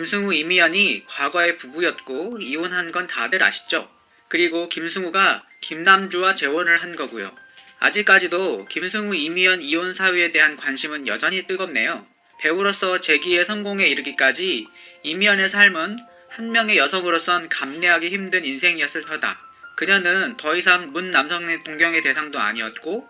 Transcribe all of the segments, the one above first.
김승우, 이미연이 과거에 부부였고 이혼한 건 다들 아시죠? 그리고 김승우가 김남주와 재혼을 한 거고요. 아직까지도 김승우, 이미연 이혼 사유에 대한 관심은 여전히 뜨겁네요. 배우로서 재기의 성공에 이르기까지 이미연의 삶은 한 명의 여성으로선 감내하기 힘든 인생이었을 터다. 그녀는 더 이상 문 남성의 동경의 대상도 아니었고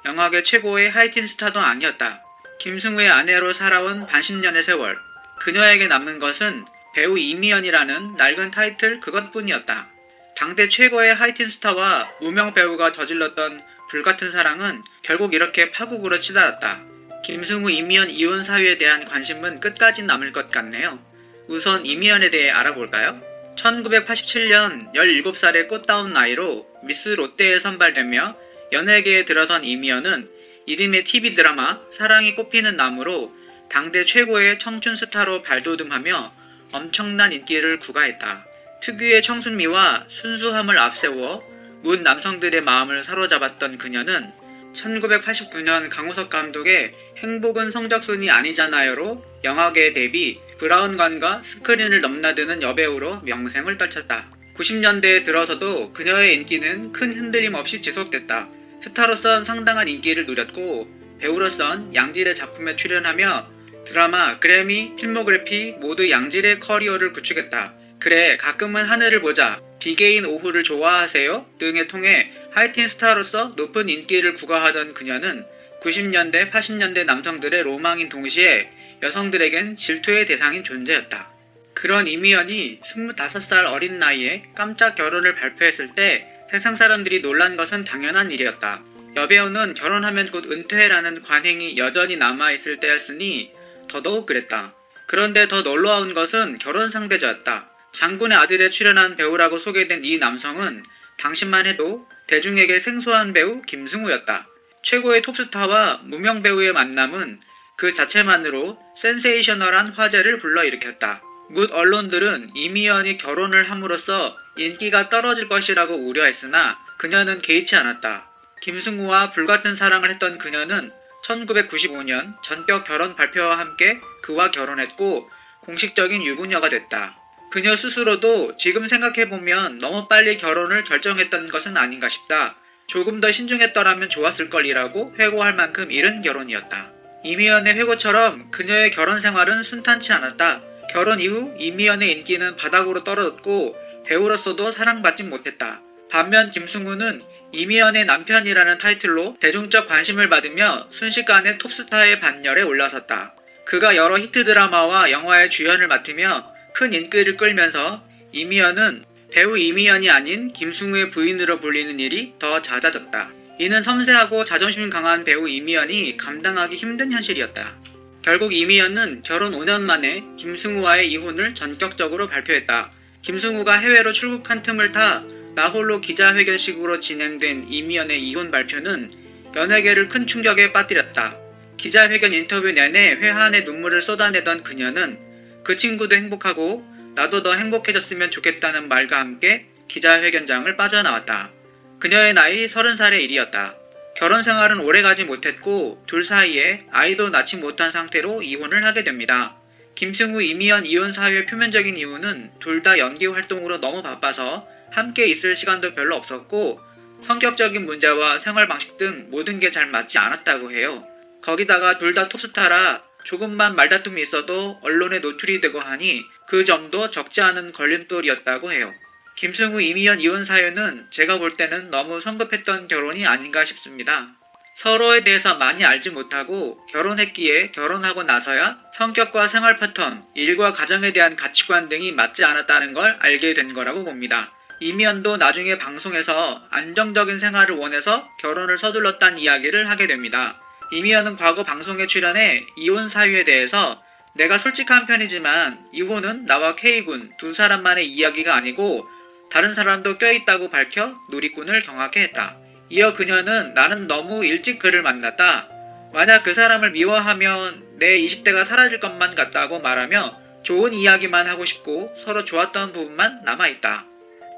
영화계 최고의 하이틴 스타도 아니었다. 김승우의 아내로 살아온 반십년의 세월, 그녀에게 남은 것은 배우 이미연이라는 낡은 타이틀 그것뿐이었다. 당대 최고의 하이틴 스타와 무명 배우가 저질렀던 불같은 사랑은 결국 이렇게 파국으로 치달았다. 김승우, 이미연 이혼 사유에 대한 관심은 끝까지 남을 것 같네요. 우선 이미연에 대해 알아볼까요? 1987년 17살의 꽃다운 나이로 미스 롯데에 선발되며 연예계에 들어선 이미연은 이듬해 TV 드라마 사랑이 꽃피는 나무로 당대 최고의 청춘 스타로 발돋움하며 엄청난 인기를 구가했다. 특유의 청순미와 순수함을 앞세워 문 남성들의 마음을 사로잡았던 그녀는 1989년 강우석 감독의 행복은 성적순이 아니잖아요로 영화계 데뷔, 브라운관과 스크린을 넘나드는 여배우로 명성을 떨쳤다. 90년대에 들어서도 그녀의 인기는 큰 흔들림 없이 지속됐다. 스타로선 상당한 인기를 누렸고 배우로선 양질의 작품에 출연하며 드라마, 그래미, 필모그래피 모두 양질의 커리어를 구축했다. 그래, 가끔은 하늘을 보자, 비개인 오후를 좋아하세요 등을 통해 하이틴 스타로서 높은 인기를 구가하던 그녀는 90년대, 80년대 남성들의 로망인 동시에 여성들에겐 질투의 대상인 존재였다. 그런 이미연이 25살 어린 나이에 깜짝 결혼을 발표했을 때 세상 사람들이 놀란 것은 당연한 일이었다. 여배우는 결혼하면 곧 은퇴라는 관행이 여전히 남아있을 때였으니 더더욱 그랬다. 그런데 더 놀라운 것은 결혼 상대자였다. 장군의 아들에 출연한 배우라고 소개된 이 남성은 당시만 해도 대중에게 생소한 배우 김승우였다. 최고의 톱스타와 무명 배우의 만남은 그 자체만으로 센세이셔널한 화제를 불러일으켰다. 묻 언론들은 이미연이 결혼을 함으로써 인기가 떨어질 것이라고 우려했으나 그녀는 개의치 않았다. 김승우와 불같은 사랑을 했던 그녀는 1995년 전격 결혼 발표와 함께 그와 결혼했고 공식적인 유부녀가 됐다. 그녀 스스로도 지금 생각해보면 너무 빨리 결혼을 결정했던 것은 아닌가 싶다. 조금 더 신중했더라면 좋았을 걸이라고 회고할 만큼 이른 결혼이었다. 이미연의 회고처럼 그녀의 결혼 생활은 순탄치 않았다. 결혼 이후 이미연의 인기는 바닥으로 떨어졌고 배우로서도 사랑받지 못했다. 반면 김승우는 이미연의 남편이라는 타이틀로 대중적 관심을 받으며 순식간에 톱스타의 반열에 올라섰다. 그가 여러 히트 드라마와 영화의 주연을 맡으며 큰 인기를 끌면서 이미연은 배우 이미연이 아닌 김승우의 부인으로 불리는 일이 더 잦아졌다. 이는 섬세하고 자존심 강한 배우 이미연이 감당하기 힘든 현실이었다. 결국 이미연은 결혼 5년 만에 김승우와의 이혼을 전격적으로 발표했다. 김승우가 해외로 출국한 틈을 타 나홀로 기자회견식으로 진행된 이미연의 이혼 발표는 연예계를 큰 충격에 빠뜨렸다. 기자회견 인터뷰 내내 회한의 눈물을 쏟아내던 그녀는 그 친구도 행복하고 나도 더 행복해졌으면 좋겠다는 말과 함께 기자회견장을 빠져나왔다. 그녀의 나이 30살의 일이었다. 결혼 생활은 오래가지 못했고 둘 사이에 아이도 낳지 못한 상태로 이혼을 하게 됩니다. 김승우, 이미연 이혼 사유의 표면적인 이유는 둘 다 연기 활동으로 너무 바빠서 함께 있을 시간도 별로 없었고 성격적인 문제와 생활 방식 등 모든 게 잘 맞지 않았다고 해요. 거기다가 둘 다 톱스타라 조금만 말다툼이 있어도 언론에 노출이 되고 하니 그 점도 적지 않은 걸림돌이었다고 해요. 김승우, 이미연 이혼 사유는 제가 볼 때는 너무 성급했던 결혼이 아닌가 싶습니다. 서로에 대해서 많이 알지 못하고 결혼했기에 결혼하고 나서야 성격과 생활 패턴, 일과 가정에 대한 가치관 등이 맞지 않았다는 걸 알게 된 거라고 봅니다. 이미연도 나중에 방송에서 안정적인 생활을 원해서 결혼을 서둘렀다는 이야기를 하게 됩니다. 이미연은 과거 방송에 출연해 이혼 사유에 대해서 내가 솔직한 편이지만 이혼은 나와 K군 두 사람만의 이야기가 아니고 다른 사람도 껴있다고 밝혀 누리꾼을 경악해 했다. 이어 그녀는 나는 너무 일찍 그를 만났다. 만약 그 사람을 미워하면 내 20대가 사라질 것만 같다고 말하며 좋은 이야기만 하고 싶고 서로 좋았던 부분만 남아있다.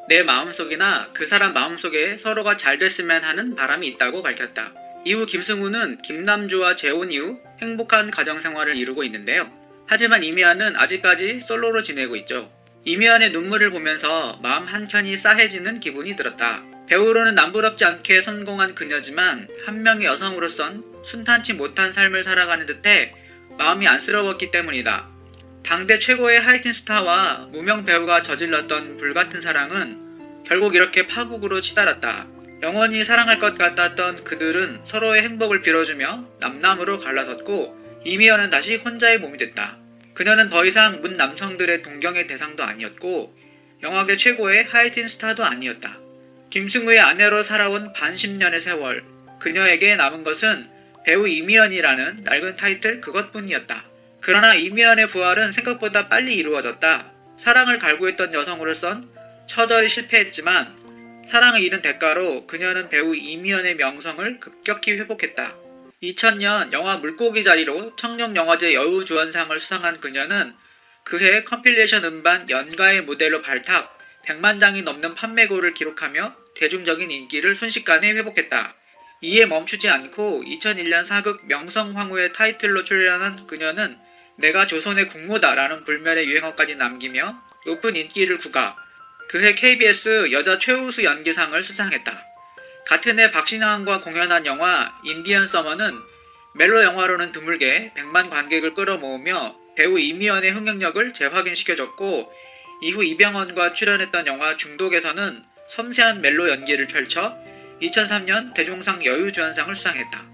내 마음속이나 그 사람 마음속에 서로가 잘 됐으면 하는 바람이 있다고 밝혔다. 이후 김승우는 김남주와 재혼 이후 행복한 가정생활을 이루고 있는데요. 하지만 이미연은 아직까지 솔로로 지내고 있죠. 이미연의 눈물을 보면서 마음 한켠이 싸해지는 기분이 들었다. 배우로는 남부럽지 않게 성공한 그녀지만 한 명의 여성으로선 순탄치 못한 삶을 살아가는 듯해 마음이 안쓰러웠기 때문이다. 당대 최고의 하이틴 스타와 무명 배우가 저질렀던 불같은 사랑은 결국 이렇게 파국으로 치달았다. 영원히 사랑할 것 같았던 그들은 서로의 행복을 빌어주며 남남으로 갈라섰고 이미연은 다시 혼자의 몸이 됐다. 그녀는 더 이상 문 남성들의 동경의 대상도 아니었고 영화계 최고의 하이틴 스타도 아니었다. 김승우의 아내로 살아온 반십년의 세월, 그녀에게 남은 것은 배우 이미연이라는 낡은 타이틀 그것뿐이었다. 그러나 이미연의 부활은 생각보다 빨리 이루어졌다. 사랑을 갈구했던 여성으로선 처절히 실패했지만 사랑을 잃은 대가로 그녀는 배우 이미연의 명성을 급격히 회복했다. 2000년 영화 물고기 자리로 청룡영화제 여우주연상을 수상한 그녀는 그해 컴필레이션 음반 연가의 모델로 발탁, 100만 장이 넘는 판매고를 기록하며 대중적인 인기를 순식간에 회복했다. 이에 멈추지 않고 2001년 사극 명성황후의 타이틀로 출연한 그녀는 내가 조선의 국모다라는 불멸의 유행어까지 남기며 높은 인기를 구가 그해 KBS 여자 최우수 연기상을 수상했다. 같은 해 박신양과 공연한 영화 인디언 서머는 멜로 영화로는 드물게 100만 관객을 끌어모으며 배우 이미연의 흥행력을 재확인시켜줬고 이후 이병헌과 출연했던 영화 중독에서는 섬세한 멜로 연기를 펼쳐 2003년 대종상 여우주연상을 수상했다.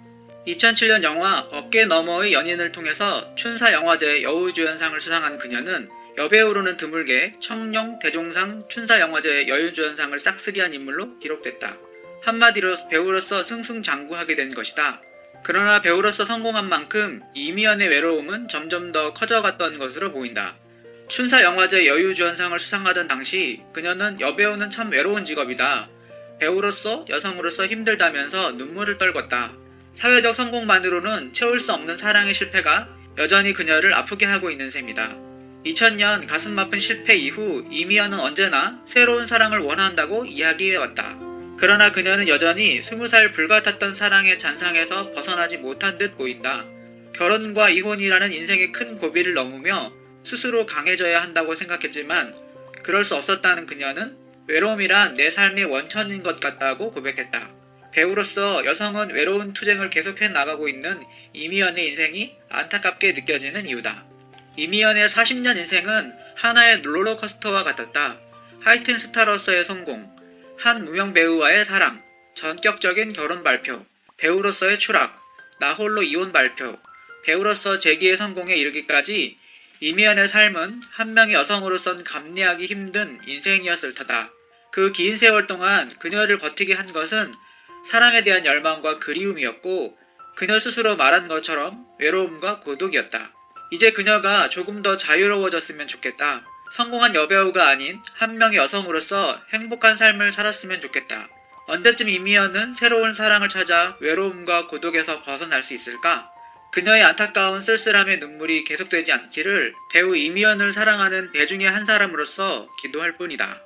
2007년 영화 어깨 너머의 연인을 통해서 춘사영화제 여우주연상을 수상한 그녀는 여배우로는 드물게 청룡, 대종상, 춘사영화제 여우주연상을 싹쓸이한 인물로 기록됐다. 한마디로 배우로서 승승장구하게 된 것이다. 그러나 배우로서 성공한 만큼 이미연의 외로움은 점점 더 커져갔던 것으로 보인다. 춘사영화제 여우주연상을 수상하던 당시 그녀는 여배우는 참 외로운 직업이다. 배우로서 여성으로서 힘들다면서 눈물을 떨궜다. 사회적 성공만으로는 채울 수 없는 사랑의 실패가 여전히 그녀를 아프게 하고 있는 셈이다. 2000년 가슴 아픈 실패 이후 이미연은 언제나 새로운 사랑을 원한다고 이야기해왔다. 그러나 그녀는 여전히 20살 불같았던 사랑의 잔상에서 벗어나지 못한 듯 보인다. 결혼과 이혼이라는 인생의 큰 고비를 넘으며 스스로 강해져야 한다고 생각했지만 그럴 수 없었다는 그녀는 외로움이란 내 삶의 원천인 것 같다고 고백했다. 배우로서 여성은 외로운 투쟁을 계속해 나가고 있는 이미연의 인생이 안타깝게 느껴지는 이유다. 이미연의 40년 인생은 하나의 롤러코스터와 같았다. 하이틴 스타로서의 성공, 한 무명 배우와의 사랑, 전격적인 결혼 발표, 배우로서의 추락, 나 홀로 이혼 발표, 배우로서 재기의 성공에 이르기까지 이미연의 삶은 한 명의 여성으로선 감내하기 힘든 인생이었을 터다. 그 긴 세월 동안 그녀를 버티게 한 것은 사랑에 대한 열망과 그리움이었고 그녀 스스로 말한 것처럼 외로움과 고독이었다. 이제 그녀가 조금 더 자유로워졌으면 좋겠다. 성공한 여배우가 아닌 한 명의 여성으로서 행복한 삶을 살았으면 좋겠다. 언제쯤 이미연은 새로운 사랑을 찾아 외로움과 고독에서 벗어날 수 있을까? 그녀의 안타까운 쓸쓸함의 눈물이 계속되지 않기를 배우 이미연을 사랑하는 대중의 한 사람으로서 기도할 뿐이다.